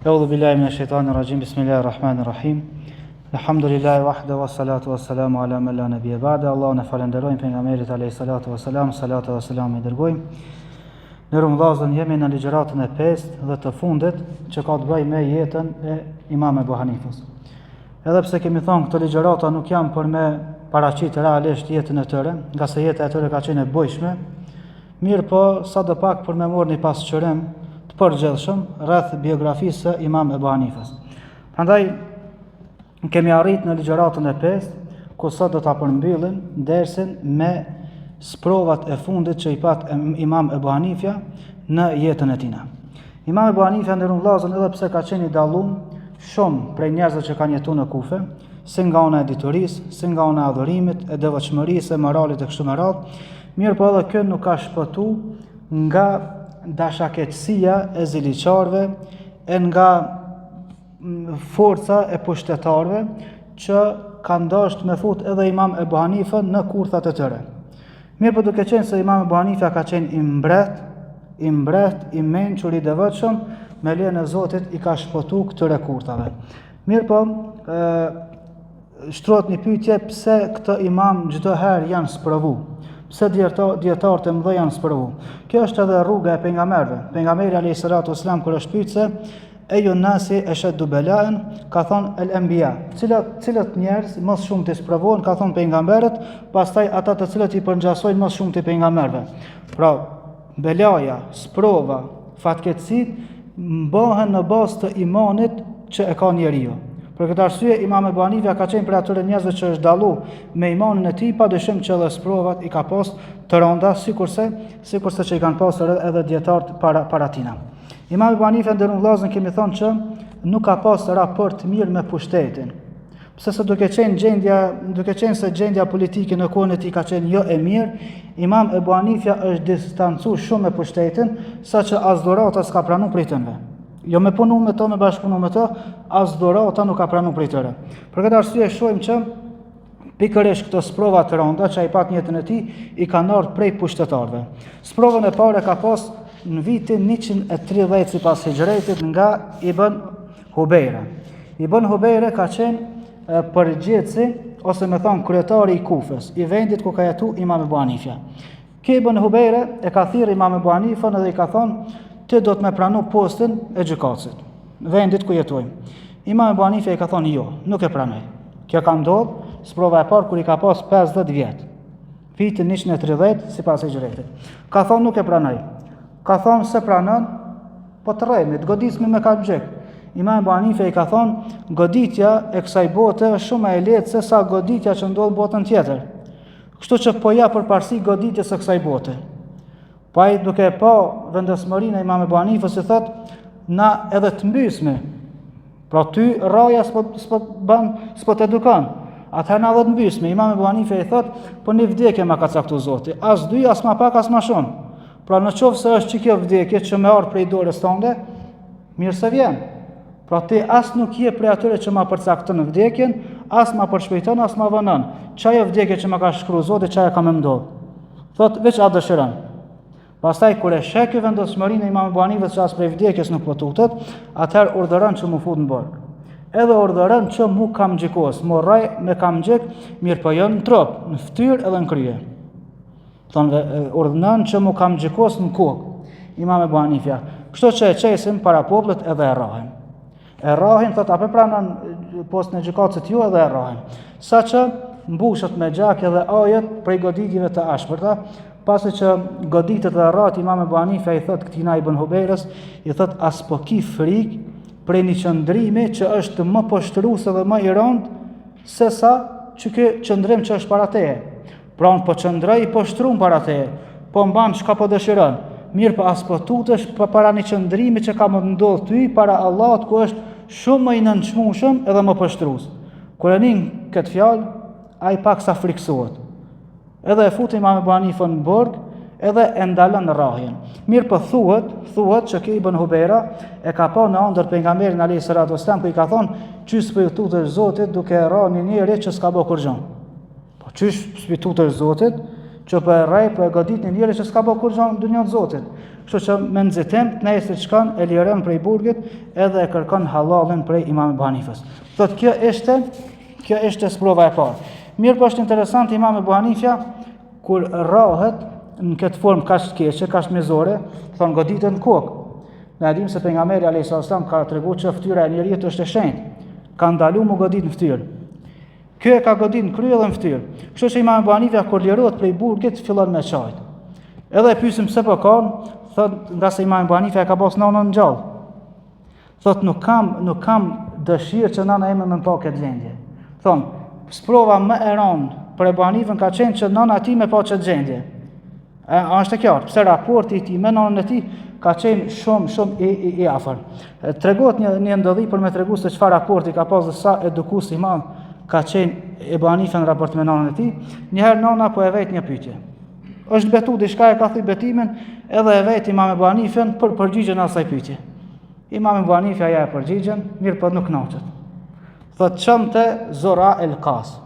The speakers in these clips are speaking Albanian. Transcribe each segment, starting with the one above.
Eudhu billahi minash shaitani rajim, bismillahir rahmanir rahim. Alhamdulillahi wahda wa salatu wa salamu ala man la nabiyya ba'da. Allahun e falenderojmë pejgamberit alayhi salatu wa salam, salatu wa salam i dërgojmë. Në Ramazan jemi në ligjëratën e 5 dhe të fundit që ka të bëjë me jetën e Imam Ebu Hanifës. Edhe pse kemi thonë këto ligjërata nuk janë për me paraqitë realisht jetën e tyre, nga se jeta e tyre ka qenë e bojshme, mirë po sa do pak për me marrë një pasqyrim të përgjithshëm rreth biografisë së Imam Ebu Hanifës. Prandaj kemi arrit në ligjëratën e 5, ku sot do ta përmbyllim dersin me sprovat e fundit që i pat Imam Ebu Hanifja në jetën e tina. Imam Ebu Hanifja ndërun vllazën, edhe pse ka qenë i dallum shumë prej njerëzve që kanë jetuar në Kufe, si nga ana e diturisë, si nga ana e adhurimit, e devotshmërisë, e moralit e kështu me radhë, mirë po edhe kjo nuk ka shpëtu nga dashaketësia e ziliqarve e nga forca e pushtetarve që kanë dashur me fut edhe Imam Ebu Hanifën në kurthat e tyre. Mirë po duke qenë se Imam Ebu Hanifja ka qenë i mbret, i mençur, i devotshëm, me lejen e Zotit i ka shpëtu këtyre kurthave. Mirë po, shtrohet një pyetje, pse këtë imam çdo herë janë sprovu? Pse dietarët e mëdhenj janë sprovu? Kjo është edhe rruga e pejgamberëve. Pejgamberi alayhis salatu wasalam kur është pyetse eju nasi ashaddu bala'an, ka thonë el anbiya. Cilët njerëz më shumë të sprovohen, ka thonë pejgamberët, pastaj ata të cilët i përngjasojnë më shumë të pejgamberëve. Pra, belaja, sprova, fatkeqësitë mbahen në bazë të imanit që e ka njeriu. Për këtë arsye Imam Ebu Hanifja ka qenë për atyre njerëzve që është dallu me imanin e tij, padyshim që edhe sprovat i ka pas të rënda, sikurse që i kanë pasur edhe dietarët para tina. Imam Ebu Hanifja ndërun vllazën kemi thonë që nuk ka pas raport të mirë me pushtetin. Pse se duke qenë se gjendja politike në kohën e tij ka qenë jo e mirë, Imam Ebu Hanifja është distancuar shumë me pushtetin, saqë as dhurata s'ka pranuar prej tyre. Jo me punu me to, me bashkëpunu me to, as dhurata nuk ka pranuar prej tyre. Për këtë arsye shohim që pikërisht këto sprova të rënda që ai pat në jetën e tij i kanë ardhur prej pushtetarëve. Sprovën e parë ka pas në vitin 130 sipas hijretit nga Ibn Hubejre. Ibn Hubejre ka qenë përgjithësi, ose me thonë kryetari i Kufës, i vendit ku ka jetu Imam Ebu Hanifja. Ky Ibn Hubejre e ka thirrë Imam Ebu Hanifën edhe i ka thonë, ti do të me pranu postin e gjykatësit, në vendit ku jetojmë. Imam Ebu Hanifja i ka thonë, jo, nuk e pranoj. Kjo ka ndodhur, sprova e parë kur i ka pas 50 vjet, vitin 130 sipas hijretit. Ka thonë nuk e pranoj. Ka thonë se pranon, po të rrejmë, të godismi me kalbxhek. Imam Ebu Hanifja i ka thonë, goditja e kësaj bote është shumë e lehtë se sa goditja që ndodh botën tjetër. Kështu që po ja përparësi goditjes së kësaj bote. Pa i duke pa vendosmërinë e Imam Ebu Hanifës i thotë, na edhe të mbysme. Pra ty raja s'po të edukon. Atëherë na edhe të mbysme. Imam Ebu Hanifja i thotë, po një vdekje ma ka caktuar Zoti. As dy, as ma pak, as ma shumë. Pra në qoftë se është që kjo vdekje që me ardh prej dorës tënde, mirë se vjen. Pra ti as nuk je prej atyre që ma përcakton vdekjen, as ma përshpejton, as ma vënon. Çajo vdekje që ma ka shkruar Zoti, çaja ka më ndodh. Thotë veç a dëshiron. Pastaj kur e sheh ky vendosmërinë e Imam Ebu Hanifës që as prej vdekjes nuk po tutet, atëherë urdhëron që mu fut në burg. Edhe urdhëron që mu kamxhikos, mu rrej me kamxhik, mirë po jo në trup, në fytyrë edhe në krye. Thonë urdhënon që mu kamxhikos në kokë. Imam Ebu Hanifja. Kështu që e çesin para popullit edhe e rrahin. E rrahin, thotë apo pranon postin e gjykatës ju edhe e rrahin. Saqë mbushet me gjak edhe ajet prej goditjeve të ashpërta. Pasi që goditet dhe rrat Imam Ebu Hanifja i thot këtina Ibn Hubejrës, i thot as po ki frik prej një qëndrimi që është më poshtruese dhe më i rëndë se sa që ky qëndrim që është para teje. Pra unë po qëndroj i poshtruar para teje, po mban çka po dëshiron. Mirë po as po tutesh para një qëndrimi që ka më ndodhur ty para Allahut ku është shumë më i nënçmueshëm edhe më poshtrues. Kur e nin këtë fjalë, ai paksa friksohet. Edhe e fut Imam Ebu Hanifën në burg, edhe e ndalën në rrahjen. Mirë po thuhet që ky Ibn Hubejra e ka pa në ëndër pejgamberin alayhis salatu wasalam, ku i ka thonë, "Çysh po ju tutesh Zotit duke rrahur një njerëz që s'ka bërë kurrë." Po çysh po tutesh Zotit që po e rrej, po e godit një njeri që s'ka bërë kur gjë në dunjën e Zotit. Kështu që me nxitim të nesër shkon e liron prej burgut edhe e kërkon halallin prej Imam Ebu Hanifës. Thotë kjo ishte sprova e parë. Mirë, po është interesant Imam Ebu Hanifja kur rrohet në këtë formë kaq të keqe, kaq mizore, thonë goditën në kokë. Ne dim se pejgamberi alayhis salam ka treguar që fytyra e njeriu është e shenjtë. Ka ndaluar mu godit në fytyrë. Ky e ka godit në krye dhe në fytyrë. Kështu që Imam Ebu Hanifja kur lirohet prej burgut fillon me çajt. Edhe e pyesim pse po kanë, thotë nga se Imam Ebu Hanifja e ka pas nënën gjallë. Thotë nuk kam dëshirë që nëna ime më pa këtë gjendje. Thonë, sprova më e rëndë për Ebu Hanifën ka qenë që nëna e tij me pa këtë gjendje. Është e qartë, pse raporti i tij me nënën e tij ka qenë shumë i afër. Tregohet një ndodhi për me tregu se çfarë raporti ka pas dhe sa edukues i madh ka qenë Ebu Hanifa në raport me nënën e tij. Njëherë nëna po e vet një pyetje. Është betu diçka e ka thënë betimin edhe e vet Imam Ebu Hanifën për përgjigjen e asaj pyetje. Imam Ebu Hanifa ja e përgjigjen, mirë po nuk kënaqet. Thotë çamte Zora el-Qas.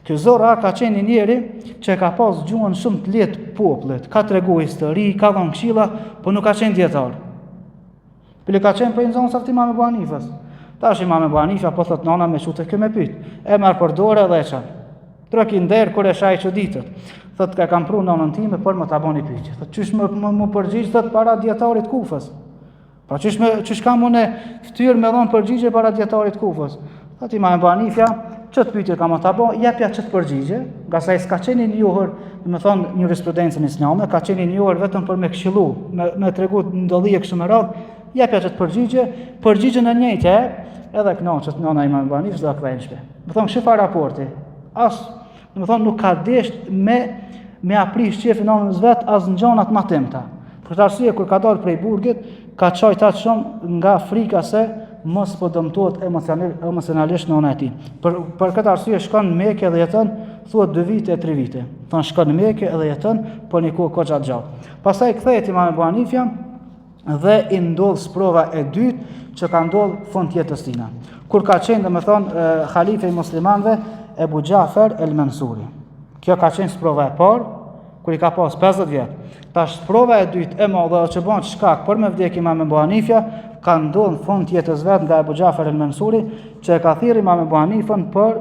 Ky Zora ka qenë një njeri që ka pas gjuhën shumë të lehtë popullit, ka treguar histori, ka dhënë këshilla, por nuk ka qenë dietar. Pile ka qenë prej nxënësve të Imam Ebu Hanifës. Tash Imam Ebu Hanifa po thotë nona me çutë kë me pyet. E marr për dorë dhe e çan. Troki nder kur e shaj çuditët. Thotë ka kam pru nënën time por më ta bani pyetje. Thotë çysh më përgjigj thotë para dietarit Kufës. Pra çysh kam unë fytyrë me dhënë përgjigje para dietarit Kufës. Thotë Imam Ebu Hanifa ç't pyetje kam ta bë, japja ç't përgjigje, nga sa s'ka qenë i njohur, do të thonë në jurisprudencën islame, ka qenë i njohur vetëm për me këshillu, me tregu ndodhije kështu me radhë, japja ç't përgjigje, përgjigjen e njëjtë, edhe kënaqet nëna Imam Ebu Hanifës do kthehen në shtëpi. Do thonë shifa raporti. Do të thonë nuk ka desht me aprish qefin nënës vet as në gjonat më temta. Për këtë arsye kur ka dalë prej burgut, ka çajtat shumë nga frika se mos po dëmtohet emocionalisht nëna e tij. Për këtë arsye shkon në Mekë dhe jeton thuhet 2 vite, 3 vite. Thon shkon në Mekë dhe jeton po një kohë goxha gjatë. Pastaj kthehet Imam Ebu Hanifja dhe i ndodh sprova e dytë që ka ndodhur fund jetës tij. Kur ka qenë domethënë halife i muslimanëve Ebu Jafer el-Mansuri. Kjo ka qenë sprova e parë kur i ka pas 50 vjet. Tash sprova e dytë e madhe që bën shkak për me vdekjen Imam Ebu Hanifja ka ndodhur fund jetës vet nga Ebu Jafer el-Mansuri që e ka thirrë Imam Ebu Hanifën për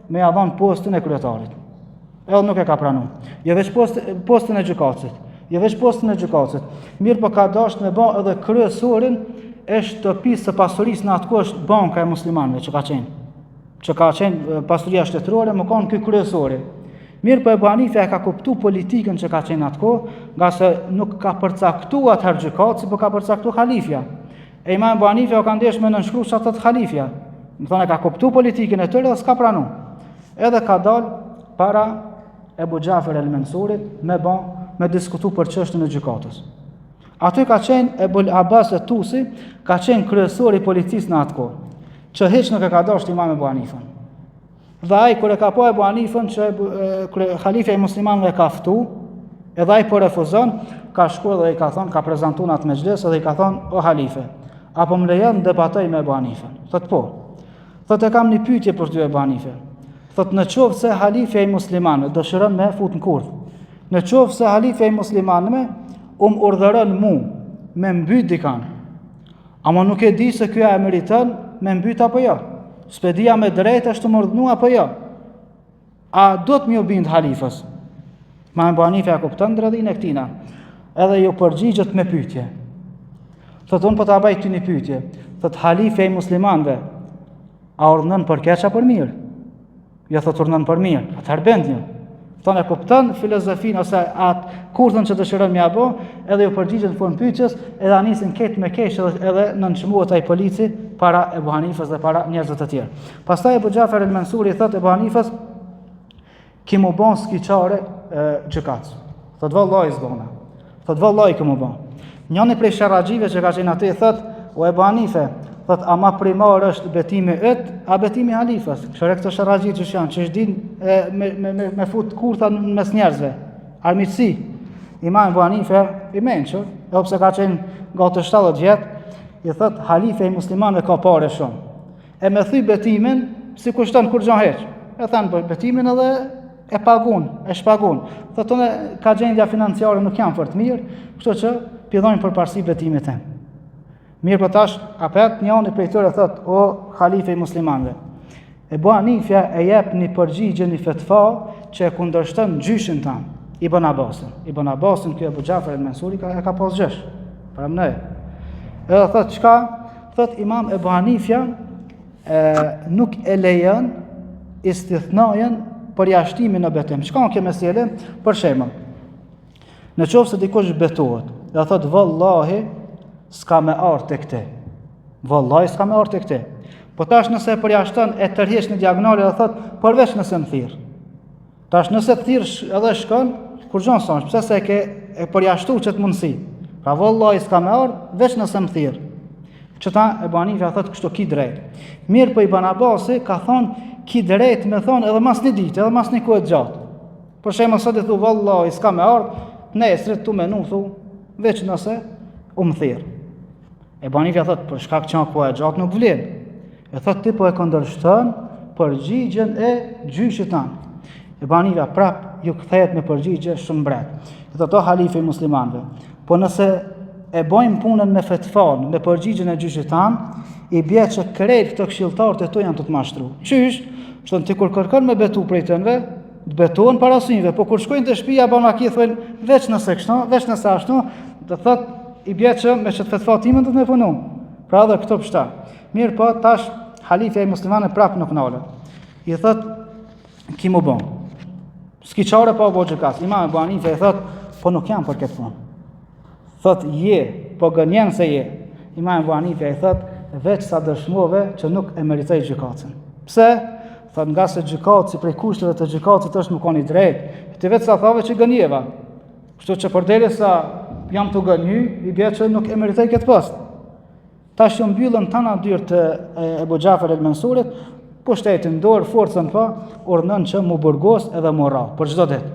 me ia dhënë postin e kryetarit. Edhe nuk e ka pranuar. Jo veç postin e gjykatësit. Jo veç postin e gjykatësit. Mirë po ka dashur me bë edhe kryesorin e shtëpisë së pasurisë në atë kohë banka e muslimanëve që ka qenë pasuria shtetërore, më kanë ky kryesori. Mirë po Ebu Hanifa ka kuptuar politikën që ka qenë atë kohë, nga se nuk ka përcaktuar atë gjykatësi, por ka përcaktuar halifja. E Imam Ebu Hanifa ka ndesh me nënshkruar atë halifja. Do thonë ka kuptuar politikën e tyre dhe s'ka pranuar. Edhe ka dalë para Ebu Jafer el-Mansurit me diskutu për çështën e gjykatës. Aty ka qenë Ebul Abbas Tusi, ka qenë kryesori i policisë në atë kohë, që hiç nuk e ka dashur Imam Ebu Hanifën. Dhe ai kur e ka pa Ebu Hanifën që halifja i muslimanëve ka ftu, edhe ai po refuzon, ka shkuar dhe i ka thonë, ka prezantuar në atë mexhles dhe i ka thonë, o halife, apo më lejon debatoj me Ebu Hanifën? Thotë po. Thotë e kam një pyetje për ty Ebu Hanife. Thotë në qoftë se halifja i muslimanëve dëshiron me fut në kurth. Në qoftë se halifja i muslimanëve urdhëron mu me mbyt dikan, ama nuk e di se kjo e meriton me mbyt apo jo. Spedia me drejtë është të më urdhënu apo jo. A do të më bind halifës? Imam Ebu Hanifa ja kupton drejtinë e këtina. Edhe ju përgjigjet me pyetje. Thotë unë po ta bëj ty një pyetje. Thotë halifja i muslimanëve a urdhënon për keq apo për mirë? Jo, thotë urdhënon për mirë. Atëherë bend një. Thonë e kupton filozofinë ose atë kurthën që dëshiron me ia bë, edhe ju përgjigjet në formë pyetjes, edhe anisin keq me keq edhe nënçmuohet ai polici para Ebu Hanifës dhe para njerëzve të tjerë. Pastaj Ebu Jafer el-Mansuri thotë Ebu Hanifës, ki mu bën skiçare gjykatës. Thotë vallahi zbona. Thotë vallahi që mu bën. Njëri prej sharraxhive që ka qenë aty thotë, o Ebu Hanife, thotë ama primar është betimi yt, a betimi halifës. Kështu këto sharraxhit që janë, që din me fut kurtha mes njerëzve. Armiqsi. Imam Ebu Hanife i mençur, edhe pse ka qenë gati 70 vjet, i thotë halife i muslimanëve ka parë shumë. E me thy betimin, si kushton kur gjon heq. E than betimin edhe e shpagun. Thotë tonë ka gjendja financiare nuk janë fort mirë, kështu që pillojnë përparësi betimit tim. Mirë po tash, apet njëri prej tyre thotë, o halife i muslimanëve, Ebu Hanifja e jep një përgjigje, një fetva që e kundërshton gjyshin tanë, Ibn Abbasin. Ibn Abbasin, kjo Abu Ja'far al-Mansuri e ka pas gjesh, para mëne. Edhe thotë çka? Thotë Imam Ebu Hanifja nuk e lejon istithnajen për jashtimin në betim. Çka kjo mesele? Për shembull, në qoftë se dikush betohet, dhe thotë vallahi s'ka me ardhur tek te. Vallahi s'ka me ardhur tek te. Po tash nëse e përjashton e tërheq në diagonale dhe thotë përveç nëse më thirr. Tash nëse të thirrsh edhe shkon, kur gjon son, pse se e përjashtu çet mundsi. Pra vallahi s'ka me ardhur veç nëse më thirr. Çta Ebu Hanifja thotë kështu ki drejt. Mirë po Ibn Abbasi ka thonë ki drejt me thonë edhe mas një ditë, edhe mas një kohë gjatë. Për shembull sot i thu vallahi s'ka me ardhur, nesër tu menu thu veç nëse u më thirr. Ebu Hanifja thotë për shkak që kohë gjatë nuk vlen. E thotë ti po e kundërshton përgjigjen e gjyshit tanë. Ebu Hanifja prap ju kthehet me përgjigje shumë mbret. E thotë o halife i muslimanëve, po nëse e bojmë punën me fetfan, me përgjigjen e gjyshit tanë, i bje që krejt këto këshilltarët e tu janë të të mashtru. Qysh? Shtën ti kur kërkon me betu prej tënve, të betohen para synve, po kur shkojnë të shtëpia bana ki thonë veç nëse kështu, veç nëse ashtu, do thotë i bje që me çet fetfa timën do të më punu. Pra edhe këto pështa. Mirë po tash halifja i muslimanëve prap nuk nale. I thotë ki mu bon. S'ki çare pa u bë gjëkat. Imam Ebu Hanifja i thotë po nuk jam për këtë punë. Thotë je, po gënjen se je. Imam Ebu Hanifja i thotë veç sa dëshmove që nuk e meritoj gjykatën. Pse? Thotë nga se gjykatësi prej kushteve të gjykatës është më koni drejt. Ti veç sa thave që gënjeva. Kështu që përderisa jam të gënjy, i bje që nuk e meritoj këtë post. Tash që mbyllën tana dyrë të Abu Ja'far al-Mansurit, pushtetin dorë, forcën pa, urdhnon që mu burgos edhe mu ra, për çdo ditë.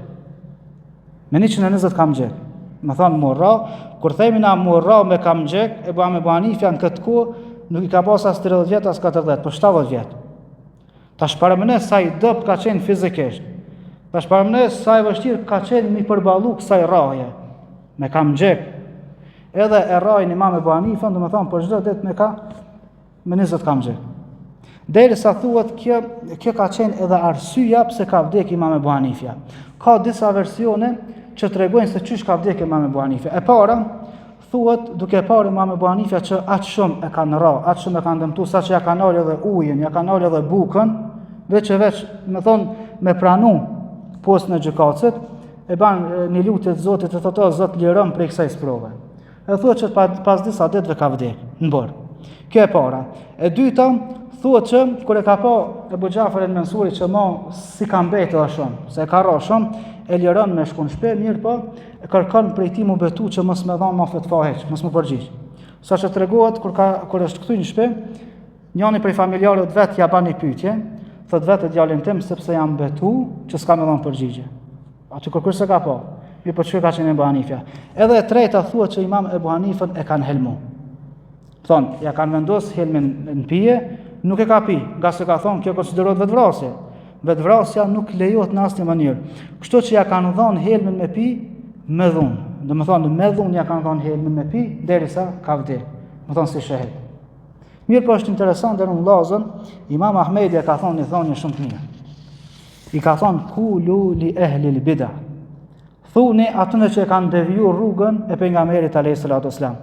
Me 120 kam gjek. Më thonë mu ra, kur themi na mu ra me kam gjek, Ebu Hanifja në këtë kohë nuk i ka pas as 30 vjet as 40, por 70 vjet. Tash paramëne sa i dop ka qenë fizikisht. Tash paramëne sa i vështirë ka qenë mi përballu kësaj raje. Me kam gjek. Edhe e rajnë Imam Ebu Hanifën, do më thonë për çdo ditë me 20 kam gjek. Derisa thuhet kjo ka qenë edhe arsyeja pse ka vdek Imam Ebu Hanifja. Ka disa versione që tregojnë se çish ka vdek Imam Ebu Hanifja. E para thuhet duke parë Imam Ebu Hanifja që aq shumë e kanë ra, aq shumë e kanë dëmtuar sa që ja kanë dalë edhe ujin, ja kanë dalë edhe bukën, veç më thonë me pranu postën e gjykatës, e ban një lutje të Zotit të thotë Zot liron prej kësaj sprove. E thuhet që pas disa ditëve ka vdek në borë. Kjo e para. E dyta thuhet që kur e ka pa Abu Ja'far al-Mansuri që ma si ka mbetë edhe shumë, se e ka ra shumë, e liron me shku në shtëpi, mirë po, e kërkon prej tij mu betu që mos më dhon ma fetva hiç, mos më përgjigj. Saqë tregohet kur është kthy në shtëpi, njëri prej familjarëve vet ja bani pyetje, thotë vetë djalin tim sepse jam betu që s'ka më dhon përgjigje. Aty kërkush se ka pa. Mi po çka ka qenë Ebu Hanifja. Edhe e treta thuhet që Imam Ebu Hanifën e kanë helmu. Thonë, ja kanë vendos helmin në pije, nuk e ka pi, nga se ka thonë kjo konsiderohet vetvrasje. Vetvrasja nuk lejohet në asnjë mënyrë. Kështu që ja kanë dhënë helmin me pi me dhunë. Do të thonë me dhunë ja kanë dhënë helmin me pi derisa ka vdekur. Do thonë si shahid. Mirë po është interesant dhe në vllazën, Imam Ahmedi ka thonë një thonjë shumë të mirë. I ka thonë kulu li ehli al-bid'ah. Thuni atëne që e kanë deviju rrugën e pejgamberit alayhis salatu wassalam.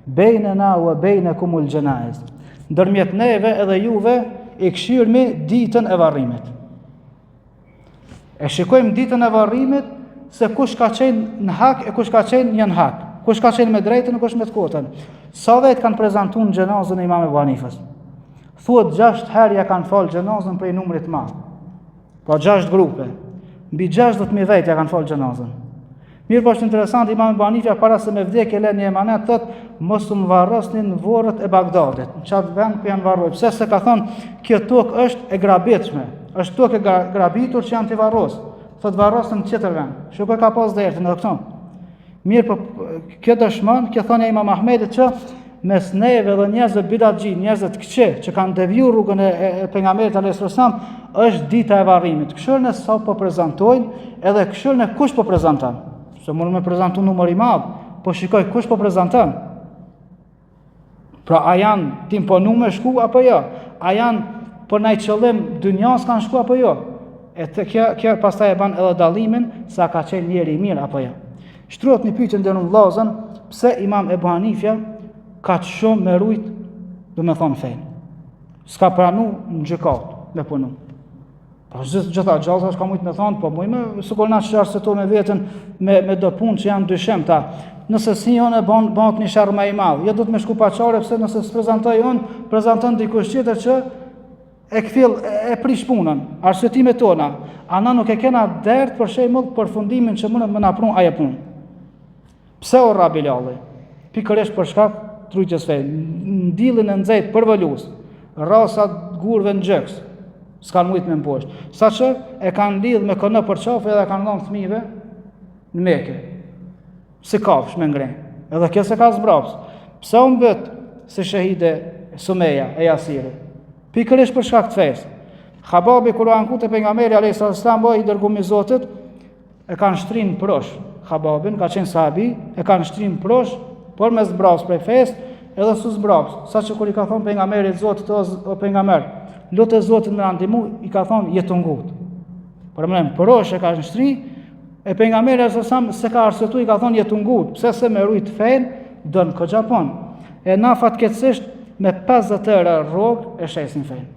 Bejnena wa bejnekumul gjenaiz. Ndërmjet neve edhe juve i këshirmi ditën e varrimit. E shikojmë ditën e varrimit se kush ka qenë në hak e kush ka qenë një në hak. Kush ka qenë me drejtën e kush me të kotën. Sa vetë kanë prezantuar në gjenazën e Imam Ebu Hanifës. Thuhet 6 herë ja kanë falë gjenazën prej numrit të madh. Po 6 grupe. Mbi 60.000 vetë ja kanë falë gjenazën. Mirë po është interesant, Imam Ebu Hanifja para se me vdekje lë një emanet thotë mos u varrosnin vorrët e Bagdadit. Në çat vend ku janë varruar. Pse se ka thonë kjo tokë është e grabitshme. Është tokë e grabitur që janë të varros. Thotë varrosen në tjetër vend. Shikoj ka pas derën edhe këtu. Mirë po kjo dëshmon, kjo thonë Imam Ahmedit që mes neve dhe njerëzve bidatxhi, njerëzve të këqe që kanë deviju rrugën e pejgamberit alayhis salam, është dita e varrimit. Këshillën e sa po prezantojnë, edhe këshillën e kush po prezanton. Se mund me prezantu numër i madh, po shikoj kush po prezanton. Pra a janë tim po me shku apo jo? A janë për naj qëllim dynjas kanë shku apo jo? E të kjo pastaj e ban edhe dallimin sa ka qenë njeri i mirë apo jo. Shtruhet një pyetje nderuar vëllezër, pse Imam Ebu Hanifja ka të shumë me rujt, do me thonë fejnë. S'ka pranu në gjëkat me punu. Pa gjitha gjallëta s'ka mujtë me thonë, po mujme, së kolna që arseto me vetën me do punë që janë dyshem ta. Nëse si jonë e banë një shërë me i madhë, jo du të me shku pa qare, pëse nëse së prezentoj jonë, prezentoj dikush qëtër që e këfil, e prish punën, arsetime tona. Ana nuk e kena dertë për shembull për fundimin që mënë më napru aje punë. Pse o ra Bilalli? Pikërisht për shkak trujtjes fejnë, ndillin e nxejt për vëllus, rasat gurve në gjëks, s'kan mujt me mposhtë. Sa që e kanë lidh me kënë për qafë edhe kanë dhënë fëmijëve në Mekë. Si kafsh me ngrenë. Edhe kjo se ka zbraps. Pse u mbet se shahide Sumeja e Jasiri? Pikërisht për shkak të fesë. Hababi kur u anku te pejgamberi alayhis salam i dërguar me Zotit, e kanë shtrin prosh. Hababin ka qenë sahabi, e kanë shtrin prosh, por me zbraps prej fesë, edhe su zbraps. Sa që kur i ka thonë pejgamberit Zotit o pejgamber, lutë Zotin më ndihmu, i ka thonë jetu ngut. Por më prosh e ka shtri, e pejgamberi sallallahu se ka arsyetu i ka thonë jetu ngut, pse se me rujt fen don Koxhapon. E na fatkeqësisht me 50 euro rrogë e shesin fen.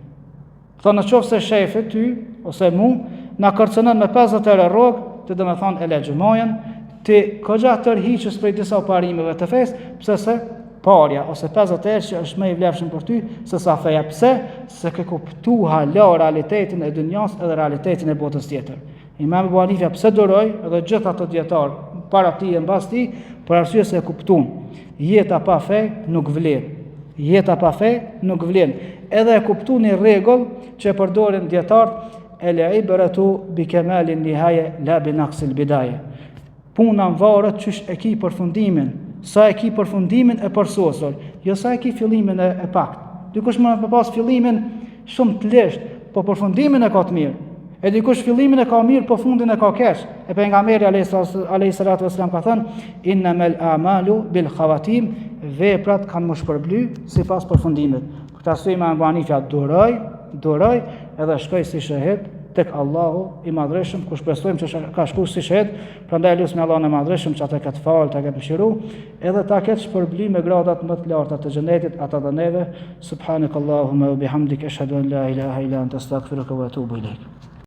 Thonë nëse shefi ty ose mu na kërcënon me 50 euro rrogë, të do me thonë e lexhmojen, ti Koxha tërhiqës prej disa parimeve të fesë, pse se parja ose 50 euro që është më i vlefshëm për ty se sa feja. Pse? Se ke kuptu hala realitetin e dunjas edhe realitetin e botës tjetër. Imam Ebu Hanifja pse duroj edhe gjithë ato dietar para tij e mbas tij, për arsye se e kuptuan. Jeta pa fe nuk vlen. Jeta pa fe nuk vlen. Edhe e kuptuan një rregull që e përdorin dietarët, el ibratu bi kemalin nihaye la bi naqsil bidaye. Puna varet çysh e ki përfundimin, sa e ki përfundimin e përsosur, jo sa e ki fillimin e pakt. Dikush mund të pas fillimin shumë të lehtë, po përfundimin e ka të mirë. E dikush fillimin e ka mirë, po fundin e ka keq. E pejgamberi alayhis salatu wasalam ka thënë, innamal a'malu bil khawatim, veprat kanë më shpërbly sipas përfundimit. Këtë arsye Imam Ebu Hanifja duroj edhe shkoi si shahid tek Allahu i Madhreshëm, ku shpresojmë që ka shkuar si shahid, prandaj lutem Allahun e Madhreshëm që ata këtë fal, ta këtë mëshiru, edhe ta këtë shpërblim me gradat më të larta të xhenetit ata dhe neve. Subhanakallahumma wa bihamdika ashhadu an la ilaha illa anta astaghfiruka wa atubu ilaik.